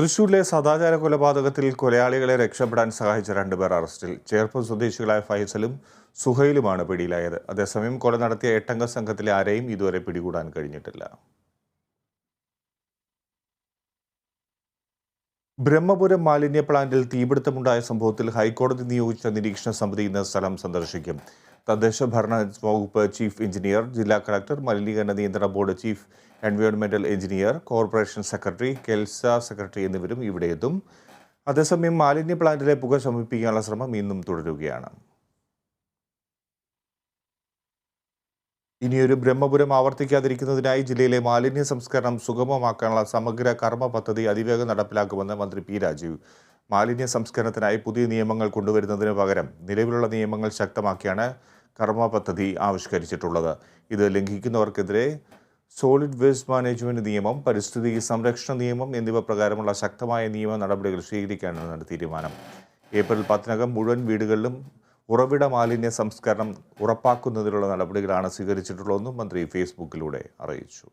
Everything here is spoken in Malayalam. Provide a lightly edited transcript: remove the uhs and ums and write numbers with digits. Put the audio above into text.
തൃശൂരിലെ സദാചാര കൊലപാതകത്തിൽ കൊലയാളികളെ രക്ഷപ്പെടാൻ സഹായിച്ച രണ്ടുപേർ അറസ്റ്റിൽ. ചേർപ്പ് സ്വദേശികളായ ഫൈസലും സുഹൈലുമാണ് പിടിയിലായത്. അതേസമയം കൊല നടത്തിയ 8-അംഗ സംഘത്തിലെ ആരെയും ഇതുവരെ പിടികൂടാൻ കഴിഞ്ഞിട്ടില്ല. ബ്രഹ്മപുരം മാലിന്യ പ്ലാന്റിൽ തീപിടുത്തമുണ്ടായ സംഭവത്തിൽ ഹൈക്കോടതി നിയോഗിച്ച നിരീക്ഷണ സമിതി ഇന്ന് സ്ഥലം സന്ദർശിക്കും. തദ്ദേശ ഭരണ വകുപ്പ് ചീഫ് എഞ്ചിനീയർ, ജില്ലാ കളക്ടർ, മലിനീകരണ നിയന്ത്രണ ബോർഡ് ചീഫ് എൻവയോൺമെന്റൽ engineer, corporation secretary, KELSA secretary എന്നിവരും ഇവിടെ എത്തും. അതേസമയം മാലിന്യ പ്ലാന്റിലെ പുക ശമിപ്പിക്കാനുള്ള ശ്രമം ഇന്നും തുടരുകയാണ്. ഇനിയൊരു ബ്രഹ്മപുരം ആവർത്തിക്കാതിരിക്കുന്നതിനായി ജില്ലയിലെ മാലിന്യ സംസ്കരണം സുഗമമാക്കാനുള്ള സമഗ്ര കർമ്മ പദ്ധതി അതിവേഗം നടപ്പിലാക്കുമെന്ന് മന്ത്രി പി രാജീവ്. മാലിന്യ സംസ്കരണത്തിനായി പുതിയ നിയമങ്ങൾ കൊണ്ടുവരുന്നതിന് പകരം നിലവിലുള്ള നിയമങ്ങൾ ശക്തമാക്കിയാണ് കർമ്മ പദ്ധതി ആവിഷ്കരിച്ചിട്ടുള്ളത്. ഇത് ലംഘിക്കുന്നവർക്കെതിരെ സോളിഡ് വേസ്റ്റ് മാനേജ്മെന്റ് നിയമം, പരിസ്ഥിതി സംരക്ഷണ നിയമം എന്നിവ പ്രകാരമുള്ള ശക്തമായ നിയമ നടപടികൾ സ്വീകരിക്കാനാണ് തീരുമാനം. ഏപ്രിൽ 10-നകം മുഴുവൻ വീടുകളിലും ഉറവിട മാലിന്യ സംസ്കരണം ഉറപ്പാക്കുന്നതിനുള്ള നടപടികളാണ് സ്വീകരിച്ചിട്ടുള്ളതെന്നും മന്ത്രി ഫേസ്ബുക്കിലൂടെ അറിയിച്ചു.